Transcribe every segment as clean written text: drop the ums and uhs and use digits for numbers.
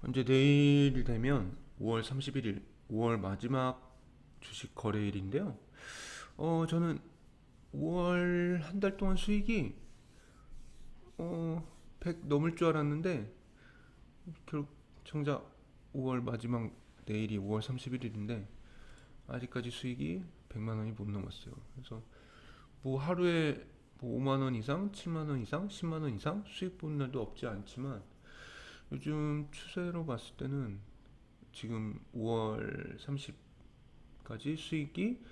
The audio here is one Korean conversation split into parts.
이제 내일 되면 5월 31일, 5월 마지막 주식 거래일인데요. 저는 5월 한 달 동안 수익이 100 넘을 줄 알았는데 결국 정작 5월 마지막 내일이 5월 31일인데 아직까지 수익이 100만 원이 못 넘었어요. 그래서 뭐 하루에 뭐 5만 원 이상, 7만 원 이상, 10만 원 이상 수익 보는 날도 없지 않지만 요즘 추세로 봤을 때는 지금 5월 30까지 수익이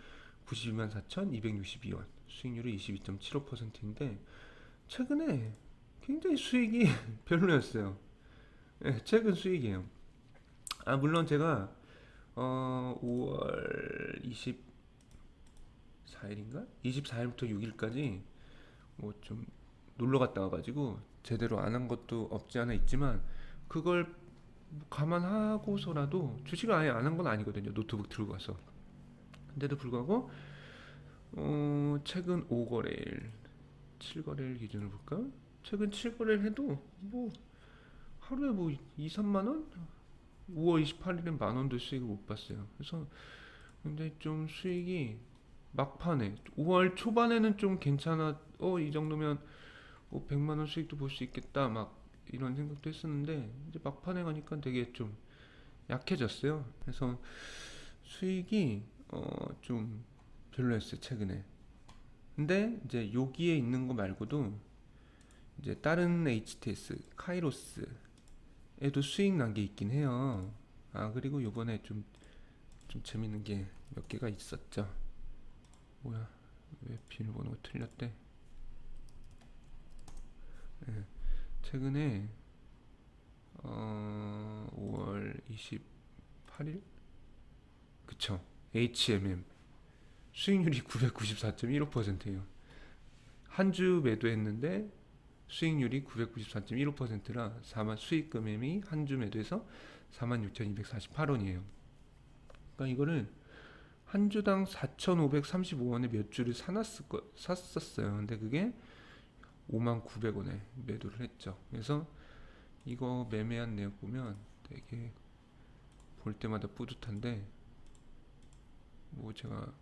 92만 4,262원, 수익률이 22.75%인데 최근에 굉장히 수익이 별로였어요. 네, 최근 수익이에요. 물론 제가 5월 24일인가? 24일부터 6일까지 뭐 좀 놀러 갔다 와가지고 제대로 안 한 것도 없지 않아 있지만 그걸 감안하고서라도 주식을 아예 안 한 건 아니거든요. 노트북 들고 가서. 근데도 불구하고 최근 5거래일, 7거래일 기준으로 볼까? 최근 7거래일 해도 뭐 하루에 뭐 2, 3만 원? 5월 28일엔 만 원도 수익을 못 봤어요. 그래서 근데 좀 수익이 막판에 5월 초반에는 좀 괜찮아. 이 정도면 100만 원 수익도 볼 수 있겠다. 막 이런 생각도 했었는데 이제 막판에 가니까 되게 좀 약해졌어요. 그래서 수익이 좀 별로였어요 최근에. 근데 이제 여기에 있는 거 말고도 이제 다른 HTS 카이로스에도 수익 난 게 있긴 해요. 그리고 요번에 좀 재밌는 게 몇 개가 있었죠. 뭐야, 왜 비밀번호가 틀렸대? 네, 최근에 5월 28일 그쵸, HMM 수익률이 994.15%예요. 한 주 매도했는데 수익률이 994.15%라 4만 수익 금액이 한 주 매도해서 46,248원이에요. 그러니까 이거를 한 주당 4,535원에 몇 주를 샀었어요. 근데 그게 5만 900원에 매도를 했죠. 그래서 이거 매매한 내역 보면 되게 볼 때마다 뿌듯한데 뭐 제가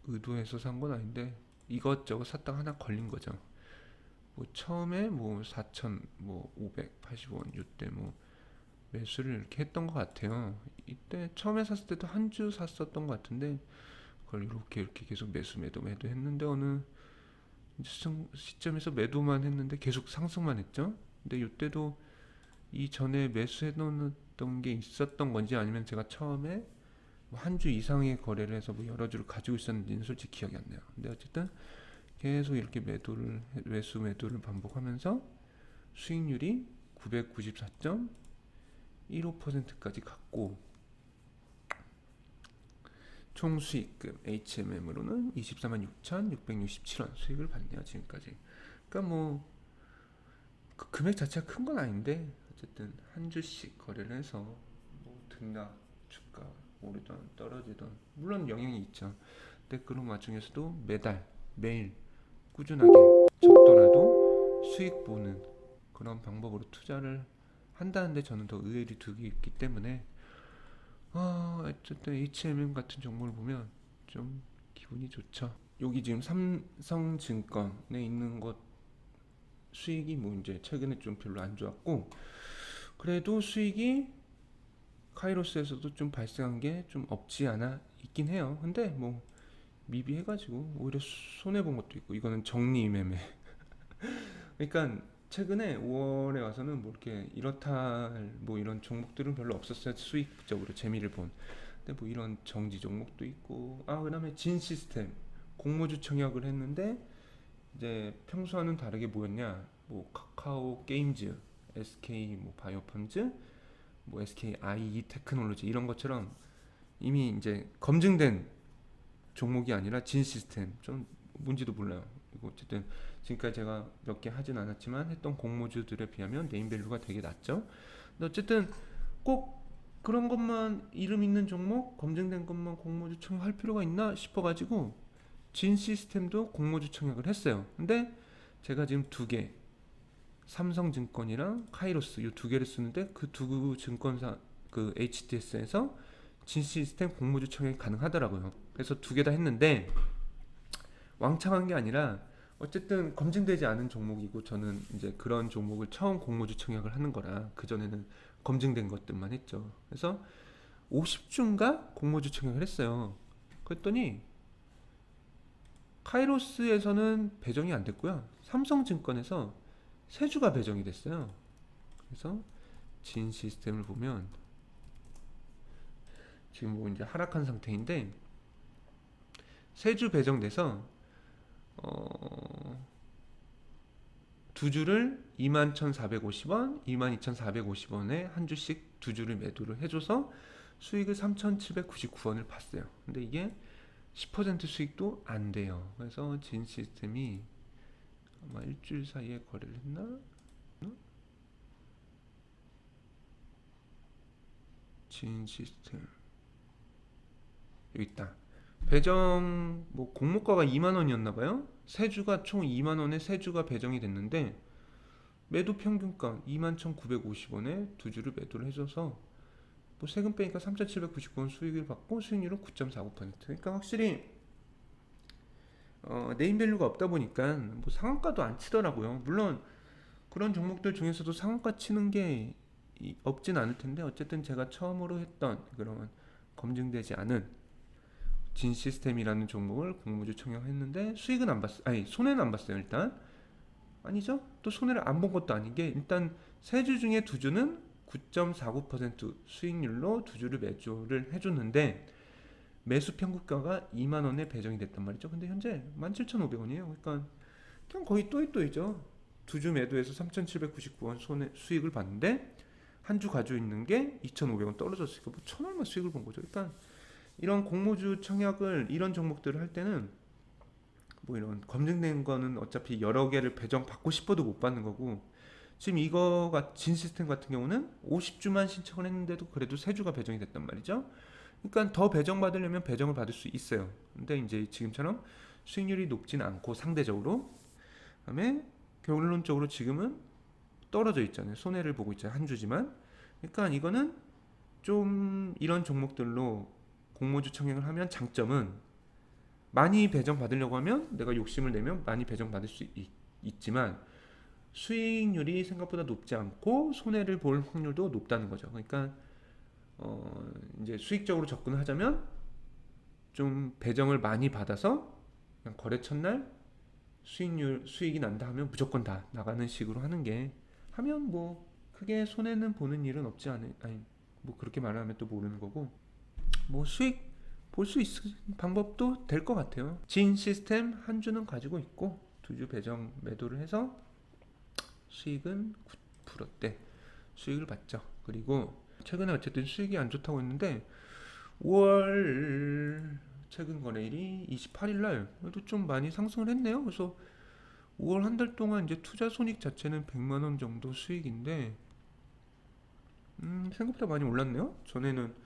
의도해서 산 건 아닌데 이것저것 샀다가 하나 걸린 거죠. 뭐 처음에 뭐 4천 뭐 580원 이때 뭐 매수를 이렇게 했던 것 같아요. 이때 처음에 샀을 때도 한 주 샀었던 것 같은데 그걸 이렇게 계속 매도 했는데 어느 시점에서 매도만 했는데 계속 상승만 했죠. 근데 이때도 이 전에 매수해 놓았던 게 있었던 건지 아니면 제가 처음에 뭐 한 주 이상의 거래를 해서 뭐 여러 주를 가지고 있었는지는 솔직히 기억이 안 나요. 근데 어쨌든 계속 이렇게 매도를 반복하면서 수익률이 994.15%까지 갔고 총 수익금 HMM으로는 24만 6,667원 수익을 받네요 지금까지. 그러니까 뭐 그 금액 자체가 큰 건 아닌데 어쨌든 한 주씩 거래를 해서 뭐 등락 주가 오르던 떨어지던 물론 영향이 있죠. 근데 그런 와중에서도 매일 꾸준하게 적더라도 수익 보는 그런 방법으로 투자를 한다는데 저는 더 의외로 두기 있기 때문에 어쨌든 HMM 같은 종목을 보면 좀 기분이 좋죠. 여기 지금 삼성증권에 있는 것 수익이 뭐 이제 최근에 좀 별로 안 좋았고 그래도 수익이 카이로스에서도 좀 발생한 게 좀 없지 않아 있긴 해요. 근데 뭐 미비해가지고 오히려 손해 본 것도 있고 이거는 정리 매매. 그러니까 최근에 5월에 와서는 뭐 이렇게 이렇다 뭐 이런 종목들은 별로 없었어요. 수익적으로 재미를 본. 근데 뭐 이런 정지 종목도 있고 그다음에 진 시스템 공모주 청약을 했는데 이제 평소와는 다르게 뭐였냐? 뭐 카카오 게임즈, SK 뭐 바이오펀즈, 뭐 SK IE 테크놀로지 이런 것처럼 이미 이제 검증된 종목이 아니라 진 시스템 좀 뭔지도 몰라요. 이거 어쨌든 지금까지 제가 몇 개 하진 않았지만 했던 공모주들에 비하면 네임밸류가 되게 낮죠. 근데 어쨌든 꼭 그런 것만 이름 있는 종목 검증된 것만 공모주 청약할 필요가 있나 싶어가지고 진 시스템도 공모주 청약을 했어요. 근데 제가 지금 두 개 삼성증권이랑 카이로스 이 두 개를 쓰는데 그 두 증권사 그 HTS에서 진시스템 공모주 청약이 가능하더라고요. 그래서 두 개 다 했는데 왕창한 게 아니라 어쨌든 검증되지 않은 종목이고 저는 이제 그런 종목을 처음 공모주 청약을 하는 거라 그 전에는 검증된 것들만 했죠. 그래서 50주인가 공모주 청약을 했어요. 그랬더니 카이로스에서는 배정이 안 됐고요. 삼성증권에서 세 주가 배정이 됐어요. 그래서 진 시스템을 보면 지금 뭐 이제 하락한 상태인데 세 주 배정돼서 두 주를 21,450원, 22,450원에 한 주씩 두 주를 매도를 해줘서 수익을 3,799원을 봤어요. 근데 이게 10% 수익도 안 돼요. 그래서 진 시스템이 아마 일주일 사이에 거래를 했나? 진 시스템 여기 있다. 배정 뭐 공모가가 2만원이었나봐요. 세 주가 총 2만원에 세 주가 배정이 됐는데 매도 평균가 21,950원에 두 주를 매도를 해줘서 뭐 세금 빼니까 3,799원 수익을 받고 수익률은 9.49%. 그러니까 확실히 네임밸류가 없다 보니까 뭐 상한가도 안 치더라고요. 물론 그런 종목들 중에서도 상한가 치는 게 없진 않을 텐데 어쨌든 제가 처음으로 했던 그런 검증되지 않은 진 시스템이라는 종목을 공모주 청약했는데 수익은 안 봤어요. 아니 손해는 안 봤어요. 일단 아니죠. 또 손해를 안 본 것도 아닌 게 일단 세 주 중에 두 주는 9.49% 수익률로 두 주를 매수를 해줬는데 매수 평균가가 2만원에 배정이 됐단 말이죠. 근데 현재 17,500원이에요. 그러니까 그냥 거의 또이또이죠. 두 주 매도해서 3,799원 손해 수익을 봤는데 한 주 가지고 있는 게 2,500원 떨어졌으니까 뭐 1,000원만 수익을 본 거죠. 그러니까 이런 공모주 청약을 이런 종목들을 할 때는 뭐 이런 검증된 거는 어차피 여러 개를 배정 받고 싶어도 못 받는 거고 지금 이거가 진 시스템 같은 경우는 50주만 신청을 했는데도 그래도 3주가 배정이 됐단 말이죠. 그러니까 더 배정 받으려면 배정을 받을 수 있어요. 근데 이제 지금처럼 수익률이 높진 않고 상대적으로 그다음에 결론적으로 지금은 떨어져 있잖아요. 손해를 보고 있잖아요. 한 주지만. 그러니까 이거는 좀 이런 종목들로 공모주 청약을 하면 장점은 많이 배정 받으려고 하면 내가 욕심을 내면 많이 배정 받을 수 있지만 수익률이 생각보다 높지 않고 손해를 볼 확률도 높다는 거죠. 그러니까 이제 수익적으로 접근을 하자면 좀 배정을 많이 받아서 그냥 거래 첫날 수익이 난다 하면 무조건 다 나가는 식으로 하는 게 하면 뭐 크게 손해는 보는 일은 없지 않을 아니 뭐 그렇게 말하면 또 모르는 거고 뭐 수익 볼 수 있는 방법도 될 것 같아요. 진 시스템 한 주는 가지고 있고 두 주 배정 매도를 해서 수익은 9%대 수익을 봤죠. 그리고 최근에 어쨌든 수익이 안 좋다고 했는데 5월 최근 거래일이 28일날 그래도 좀 많이 상승을 했네요. 그래서 5월 한 달 동안 이제 투자 손익 자체는 100만원 정도 수익인데 생각보다 많이 올랐네요. 전에는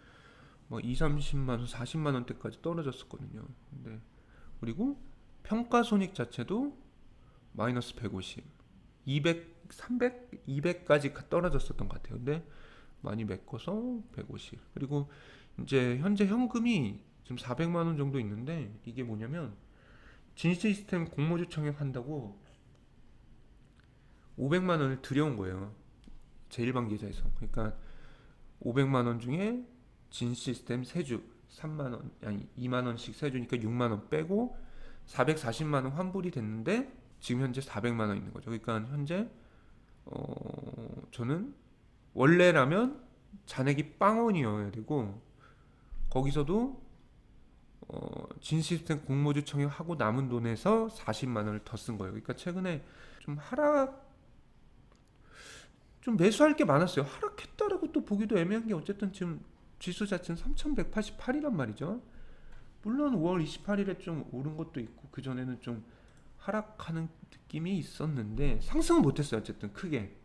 뭐 2, 30만원, 40만원대까지 떨어졌었거든요. 근데 그리고 평가 손익 자체도 마이너스 150, 200, 300, 200까지 떨어졌었던 것 같아요. 근데 많이 메꿔서 150. 그리고 이제 현재 현금이 지금 400만원 정도 있는데 이게 뭐냐면 진 시스템 공모주 청약한다고 500만원을 들여온 거예요. 제1방 계좌에서. 그러니까 500만원 중에 진 시스템 3주 3만원 아니 2만원씩 3주니까 6만원 빼고 440만원 환불이 됐는데 지금 현재 400만원 있는 거죠. 그러니까 현재 저는 원래라면 잔액이 빵원이어야 되고 거기서도 진 시스템 공모주 청약하고 남은 돈에서 40만원을 더 쓴 거예요. 그러니까 최근에 좀 좀 매수할 게 많았어요. 하락했다라고 또 보기도 애매한 게 어쨌든 지금 지수 자체는 3188이란 말이죠. 물론 5월 28일에 좀 오른 것도 있고 그 전에는 좀 하락하는 느낌이 있었는데 상승은 못했어요. 어쨌든 크게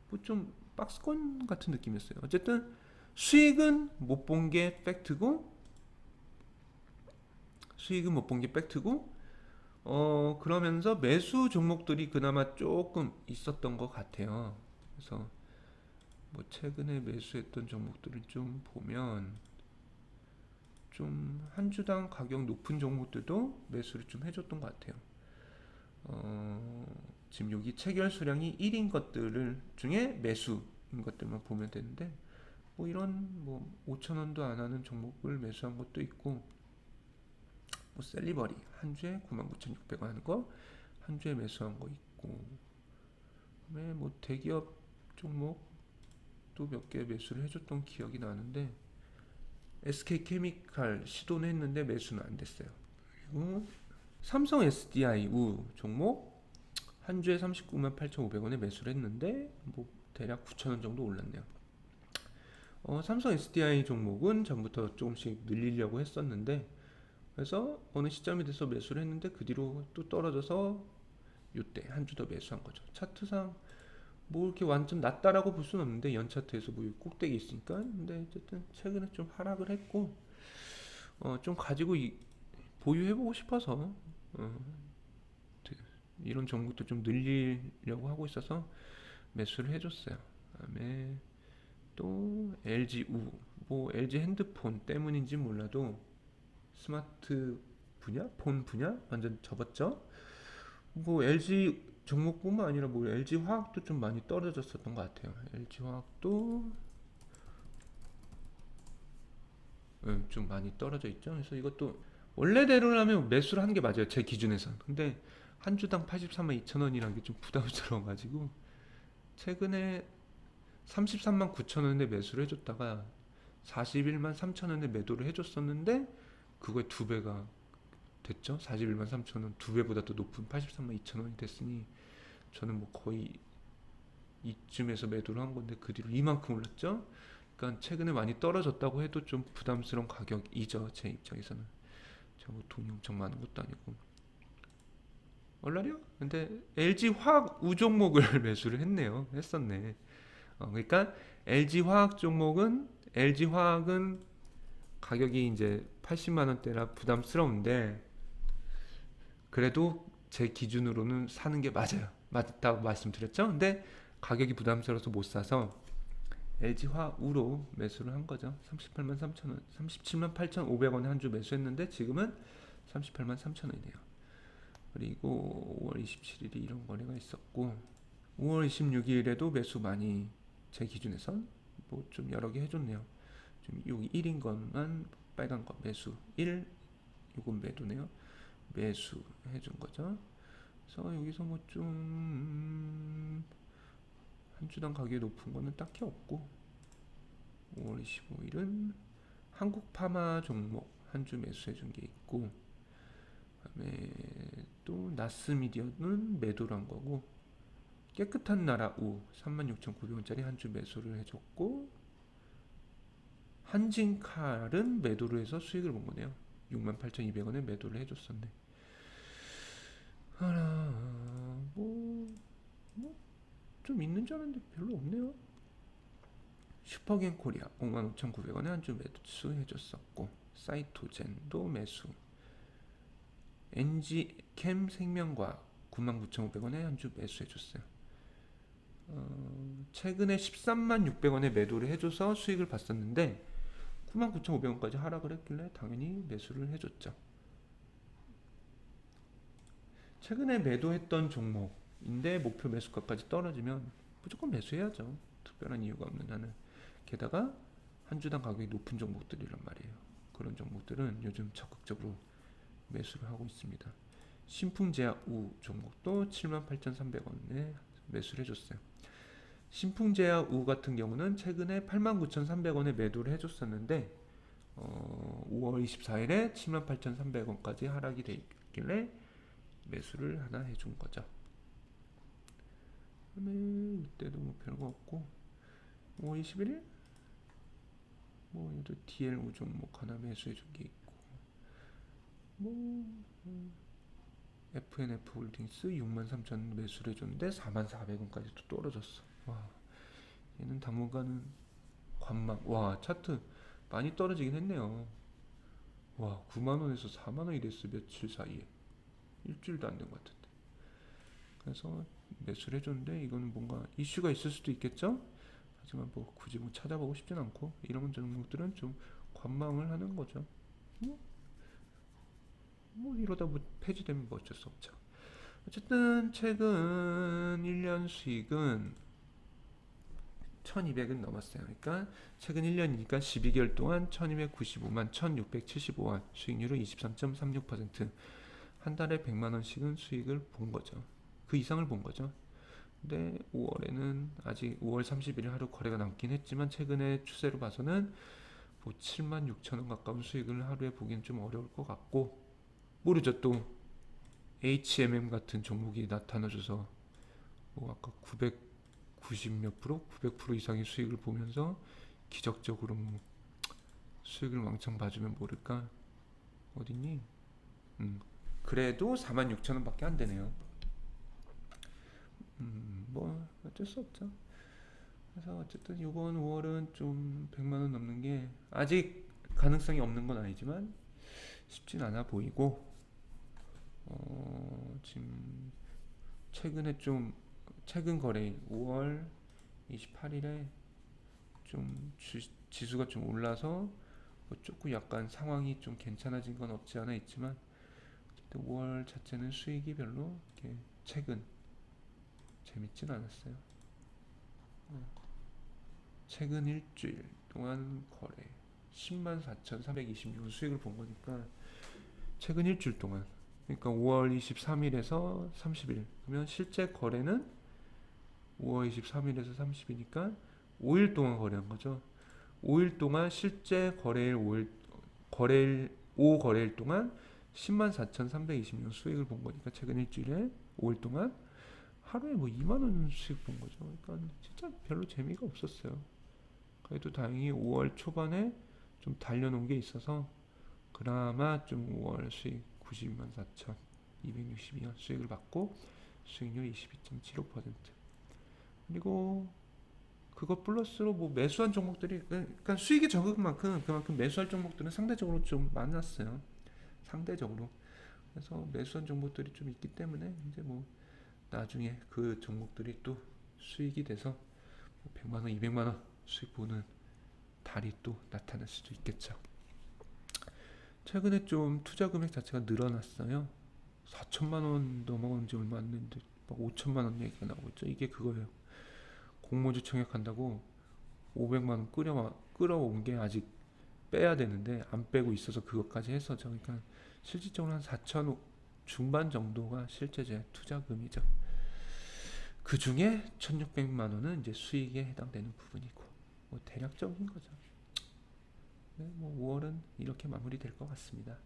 뭐 좀 박스권 같은 느낌이었어요. 어쨌든 수익은 못 본 게 팩트고 그러면서 매수 종목들이 그나마 조금 있었던 것 같아요. 그래서 뭐 최근에 매수했던 종목들을 좀 보면 좀 한 주당 가격 높은 종목들도 매수를 좀 해줬던 것 같아요. 지금 여기 체결 수량이 1인 것들을 중에 매수인 것들만 보면 되는데 뭐 이런 뭐 5천 원도 안 하는 종목을 매수한 것도 있고 뭐 셀리버리 한 주에 99,600원 하는 거 한 주에 매수한 거 있고 그다음에 뭐 대기업 종목도 몇 개 매수를 해줬던 기억이 나는데 SK케미칼 시도는 했는데 매수는 안 됐어요. 그리고 삼성 SDI 우 종목 한 주에 39만 8,500원에 매수를 했는데 뭐 대략 9,000원 정도 올랐네요. 삼성 SDI 종목은 전부터 조금씩 늘리려고 했었는데 그래서 어느 시점이 돼서 매수를 했는데 그 뒤로 또 떨어져서 이때 한 주 더 매수한 거죠. 차트상 뭐 이렇게 완전 낮다라고 볼 수는 없는데 연차트에서 뭐 꼭대기 있으니까 근데 어쨌든 최근에 좀 하락을 했고 좀 가지고 보유해보고 싶어서 이런 종목도 좀 늘리려고 하고 있어서 매수를 해줬어요. 그다음에 또 LG 뭐 LG 핸드폰 때문인지 몰라도 스마트 분야, 폰 분야 완전 접었죠. 뭐 LG 종목뿐만 아니라 뭐 LG 화학도 좀 많이 떨어졌었던 것 같아요. LG 화학도 좀 많이 떨어져 있죠. 그래서 이것도 원래대로라면 매수를 하는 게 맞아요. 제 기준에선. 근데 한 주당 83만 2천 원이라는 게 좀 부담스러워가지고 최근에 33만 9천 원에 매수를 해줬다가 41만 3천 원에 매도를 해줬었는데 그거의 두 배가 됐죠. 41만 3천 원, 두 배보다 더 높은 83만 2천 원이 됐으니 저는 뭐 거의 이쯤에서 매도를 한 건데 그 뒤로 이만큼 올랐죠. 그러니까 최근에 많이 떨어졌다고 해도 좀 부담스러운 가격이죠. 제 입장에서는. 제가 뭐 돈이 엄청 많은 것도 아니고. 얼라리요? 근데 LG 화학 우 종목을 매수를 했었네. 그러니까 LG 화학 종목은 LG 화학은 가격이 이제 80만 원대라 부담스러운데 그래도 제 기준으로는 사는 게 맞다고 말씀드렸죠. 근데 가격이 부담스러워서 못 사서 LG 화우로 매수를 한 거죠. 38만 3천 원, 37만 8,500원에 한 주 매수했는데 지금은 38만 3천 원이네요. 그리고 5월 27일이 이런 거래가 있었고 5월 26일에도 매수 많이 제 기준에선 뭐 좀 여러 개 해줬네요. 좀 여기 1인 것만 빨간 거 매수 1 요건 매도네요. 매수 해준 거죠. 그래서 여기서 뭐 좀 한 주당 가격이 높은 거는 딱히 없고 5월 25일은 한국 파마 종목 한 주 매수해 준 게 있고 그다음에 또 나스미디어는 매도를 한 거고 깨끗한 나라 우 36,900원짜리 한 주 매수를 해줬고 한진칼은 매도를 해서 수익을 본 거네요. 68,200원에 매도를 해줬었네. 좀 있는 줄 알았는데 별로 없네요. 슈퍼겐 코리아 55,900원에 한 주 매수 해줬었고 사이토젠도 매수 NG캠 생명과학 99,500원에 한 주 매수해줬어요. 최근에 13만 600원에 매도를 해줘서 수익을 봤었는데 99,500원까지 하락을 했길래 당연히 매수를 해줬죠. 최근에 매도했던 종목인데 목표 매수가까지 떨어지면 무조건 매수해야죠. 특별한 이유가 없는 한은. 게다가 한 주당 가격이 높은 종목들이란 말이에요. 그런 종목들은 요즘 적극적으로 매수를 하고 있습니다. 신풍제약 우 종목도 78,300원에 매수를 해줬어요. 신풍제약 우 같은 경우는 최근에 89,300원에 매도를 해줬었는데 5월 24일에 78,300원까지 하락이 돼 있길래 매수를 하나 해준 거죠. 그다음에 이때도 뭐 별거 없고 5월 21일 뭐 얘도 DL 우 종목 하나 매수해 준 게 있고 뭐 FNF 홀딩스 63,000원 매수를 해줬는데 44,000원까지 또 떨어졌어. 와, 얘는 당분간은 관망. 와, 차트 많이 떨어지긴 했네요. 와, 9만원에서 4만원이 됐어. 며칠 사이에. 일주일도 안 된 것 같은데. 그래서 매수를 해줬는데 이거는 뭔가 이슈가 있을 수도 있겠죠. 하지만 뭐 굳이 뭐 찾아보고 싶진 않고 이런 종목들은 좀 관망을 하는 거죠. 뭐, 뭐 이러다 뭐 폐지되면 뭐 어쩔 수 없죠. 어쨌든 최근 1년 수익은 1200은 넘었어요. 그러니까 최근 1년이니까 12개월 동안 1295만 1675원, 수익률은 23.36%. 한 달에 100만 원씩은 수익을 본 거죠. 그 이상을 본 거죠. 근데 5월에는 아직 5월 31일 하루 거래가 남긴 했지만 최근의 추세로 봐서는 뭐 7만 6천 원 가까운 수익을 하루에 보기엔 좀 어려울 것 같고, 모르죠. 또 HMM 같은 종목이 나타나줘서 뭐 아까 990 몇 프로, 900% 이상의 수익을 보면서 기적적으로 뭐 수익을 왕창 봐주면 모를까. 어딨니? 그래도 4만 6천 원밖에 안 되네요. 뭐 어쩔 수 없죠. 그래서 어쨌든 이번 5월은 좀 100만 원 넘는 게 아직 가능성이 없는 건 아니지만 쉽진 않아 보이고, 지금 최근에 좀 최근 거래 5월 28일에 좀 지수가 좀 올라서 뭐 조금 약간 상황이 좀 괜찮아진 건 없지 않아 있지만, 어쨌든 5월 자체는 수익이 별로 이렇게 최근 재밌진 않았어요. 최근 일주일 동안 거래 104,326원 수익을 본 거니까 최근 일주일 동안, 그러니까 5월 23일에서 30일, 그러면 실제 거래는 5월 23일에서 30일이니까 5일 동안 거래한 거죠. 5일 동안 실제 거래일 5 거래일 동안 104,326원 수익을 본 거니까 최근 일주일에 5일 동안 하루에 뭐 2만 원씩 본 거죠. 그러니까 진짜 별로 재미가 없었어요. 그래도 다행히 5월 초반에 좀 달려놓은 게 있어서 그나마 좀 5월 수익 92만 4,262원 수익을 받고 수익률 22.75%. 그리고 그것 플러스로 뭐 매수한 종목들이, 그러니까 수익이 적은 만큼 그만큼 매수할 종목들은 상대적으로 좀 많았어요. 상대적으로. 그래서 매수한 종목들이 좀 있기 때문에 이제 뭐 나중에 그 종목들이 또 수익이 돼서 100만 원, 200만 원 수익 보는 달이 또 나타날 수도 있겠죠. 최근에 좀 투자 금액 자체가 늘어났어요. 4천만 원 넘어간 지 얼마 안 됐는데 막 5천만 원 얘기가 나오고 있죠. 이게 그거예요. 공모주 청약한다고 500만 원 끌어온 게 아직 빼야 되는데 안 빼고 있어서 그것까지 해서죠. 그러니까 실질적으로 한 4천 중반 정도가 실제 제 투자금이죠. 그 중에 1,600만 원은 이제 수익에 해당되는 부분이고, 뭐 대략적인 거죠. 네, 뭐 5월은 이렇게 마무리될 것 같습니다.